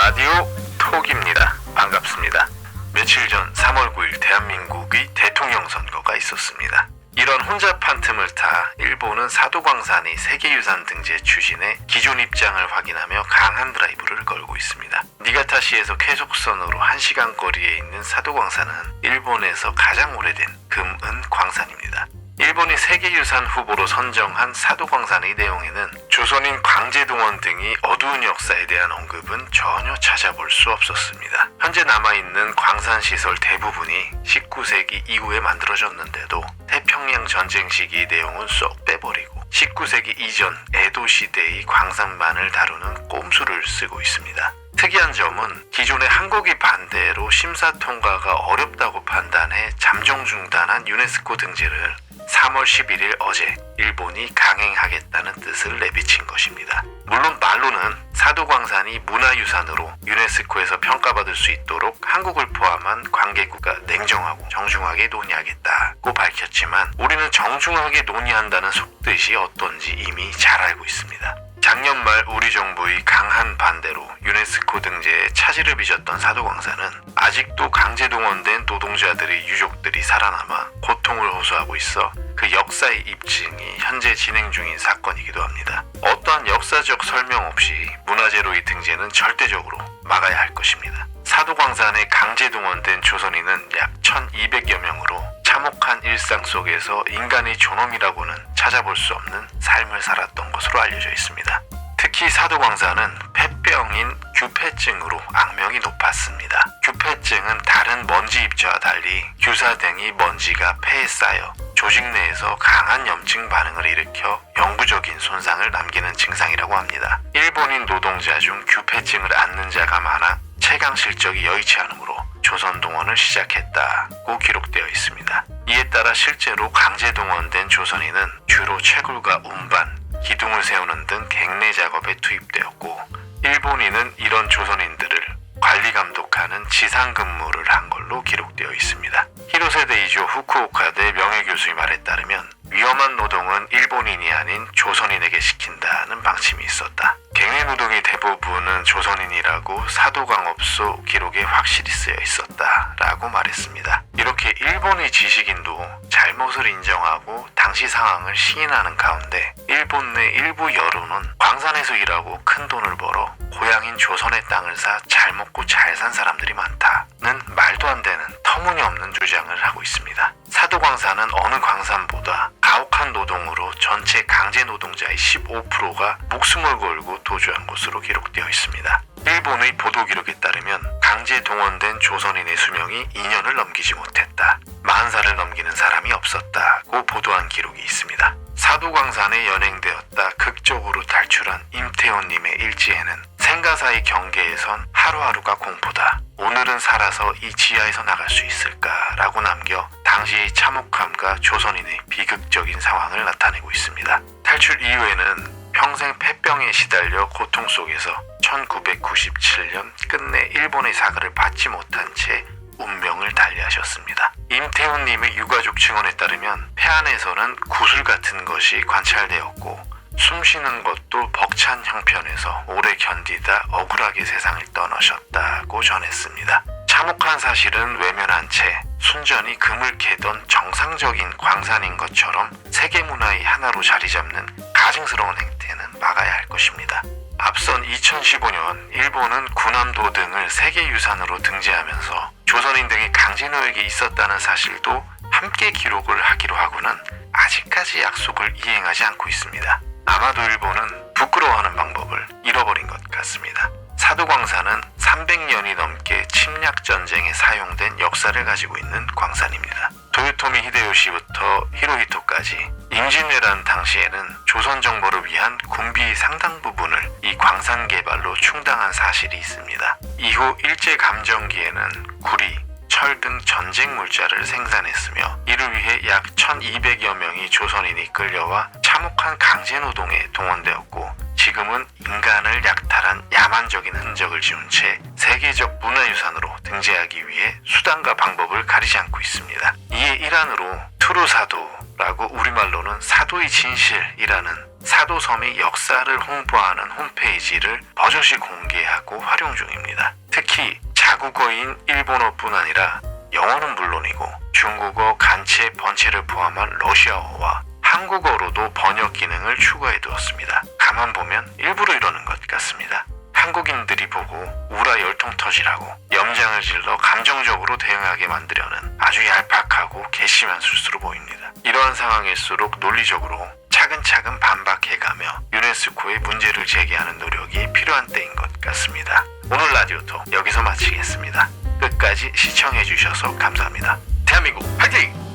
라디오 톡입니다. 반갑습니다. 며칠 전 3월 9일 대한민국의 대통령 선거가 있었습니다. 이런 혼잡한 틈을 타 일본은 사도광산이 세계유산 등재 추진에 기존 입장을 확인하며 강한 드라이브를 걸고 있습니다. 니가타시에서 쾌속선으로 1시간 거리에 있는 사도광산은 일본에서 가장 오래된 금은 광산입니다. 일본이 세계유산 후보로 선정한 사도광산의 내용에는 조선인 광제동원 등이 어두운 역사에 대한 언급은 전혀 찾아볼 수 없었습니다. 현재 남아있는 광산시설 대부분이 19세기 이후에 만들어졌는데도 태평양 전쟁 시기 내용은 쏙 빼버리고 19세기 이전 에도 시대의 광산만을 다루는 꼼수를 쓰고 있습니다. 특이한 점은 기존의 한국이 반대로 심사 통과가 어렵다고 판단해 잠정 중단한 유네스코 등재를 3월 11일 어제 일본이 강행하겠다는 뜻을 내비친 것입니다. 물론 말로는 사도광산이 문화유산으로 유네스코에서 평가받을 수 있도록 한국을 포함한 관계국가 냉정하고 정중하게 논의하겠다고 밝혔지만 우리는 정중하게 논의한다는 속뜻이 어떤지 이미 잘 알고 있습니다. 작년 말 우리 정부의 강한 반대로 유네스코 등재에 차질을 빚었던 사도광산은 아직도 강제동원된 노동자들의 유족들이 살아남아 고통을 호소하고 있어 그 역사의 입증이 현재 진행 중인 사건이기도 합니다. 어떠한 역사적 설명 없이 문화재로의 등재는 절대적으로 막아야 할 것입니다. 사도광산에 강제동원된 조선인은 약 1200여 명으로 참혹한 일상 속에서 인간의 존엄이라고는 찾아볼 수 없는 삶을 살았던 것으로 알려져 있습니다. 특히 사도광산은 폐병인 규폐증으로 악명이 높았습니다. 규폐증은 다른 먼지 입자와 달리 규사등이 먼지가 폐에 쌓여 조직 내에서 강한 염증 반응을 일으켜 영구적인 손상을 남기는 증상이라고 합니다. 일본인 노동자 중 규폐증을 앓는 자가 많아 채강 실적이 여의치 않으므로 조선 동원을 시작했다고 기록되어 있습니다. 이에 따라 실제로 강제 동원된 조선인은 주로 채굴과 운반, 기둥을 세우는 등 갱내 작업에 투입되었고 일본인은 이런 조선인들을 관리 감독하는 지상 근무를 한 걸로 기록되어 있습니다. 히로세 데이조 후쿠오카대 명예교수의 말에 따르면 위험한 노동은 일본인이 아닌 조선인에게 시킨다는 방침이 있었다. 갱내 노동의 대부분은 조선인이라고 사도광업소 기록에 확실히 쓰여 있었다라고 말했습니다. 이렇게 일본의 지식인도 잘못을 인정하고 당시 상황을 시인하는 가운데 일본 내 일부 여론은 광산에서 일하고 큰 돈을 벌어 고향인 조선의 땅을 사 잘 먹고 잘 산 사람들이 많다는 말도 안 되는 터무니없는 주장을 하고 있습니다. 사도광산은 어느 광산보다 가혹한 노동으로 전체 강제 노동자의 15%가 목숨을 걸고 도주한 것으로 기록되어 있습니다. 일본의 보도 기록에 따르면 강제 동원된 조선인의 수명이 2년을 넘기지 못했다. 40살을 넘기는 사람이 없었다고 보도한 기록이 있습니다. 사도광산에 연행되었다 극적으로 탈출한 임태훈님의 일지에는 생가사의 경계에선 하루하루가 공포다. 오늘은 살아서 이 지하에서 나갈 수 있을까라고 남겨 당시의 참혹함과 조선인의 비극적인 상황을 나타내고 있습니다. 탈출 이후에는 평생 폐병에 시달려 고통 속에서 1997년 끝내 일본의 사과를 받지 못한 채 운명을 달리하셨습니다. 임태훈님의 유가족 증언에 따르면 폐안에서는 구슬 같은 것이 관찰되었고 숨쉬는 것도 벅찬 형편에서 오래 견디다 억울하게 세상을 떠나셨다고 전했습니다. 참혹한 사실은 외면한 채 순전히 금을 캐던 정상적인 광산인 것처럼 세계문화의 하나로 자리 잡는 가증스러운 행태는 막아야 할 것입니다. 앞선 2015년 일본은 구남도 등을 세계유산으로 등재하면서 조선인 등이 강제노역에 있었다는 사실도 함께 기록을 하기로 하고는 아직까지 약속을 이행하지 않고 있습니다. 아마도 일본은 부끄러워하는 방법을 잃어버린 것 같습니다. 사도광산은 300년이 넘게 침략전쟁에 사용된 역사를 가지고 있는 광산입니다. 도요토미 히데요시부터 히로히토까지 임진왜란 당시에는 조선 정보를 위한 군비 상당 부분을 이 광산 개발로 충당한 사실이 있습니다. 이후 일제감정기에는 구리, 철 등 전쟁 물자를 생산했으며 이를 위해 약 1200여 명의 조선인이 끌려와 참혹한 강제노동에 동원되었고 지금은 인간을 약탈한 야만적인 흔적을 지운 채 세계적 문화유산으로 등재하기 위해 수단과 방법을 가리지 않고 있습니다. 이의 일환으로 투루사도라고 우리말로는 사도의 진실이라는 사도섬의 역사를 홍보하는 홈페이지를 버젓이 공개하고 활용 중입니다. 특히 자국어인 일본어뿐 아니라 영어는 물론이고 중국어, 간체, 번체를 포함한 러시아어와 한국어로도 번역 기능을 추가해 두었습니다. 가만 보면 일부러 이러는 것 같습니다. 한국인들이 보고 우라 열통 터지라고 염장을 질러 감정적으로 대응하게 만들려는 아주 얄팍하고 괘씸한 술수로 보입니다. 이러한 상황일수록 논리적으로 차근차근 반박해가며 유네스코에 문제를 제기하는 노력이 필요한 때인 것 같습니다. 오늘 라디오톡 여기서 마치겠습니다. 끝까지 시청해주셔서 감사합니다. 대한민국 화이팅!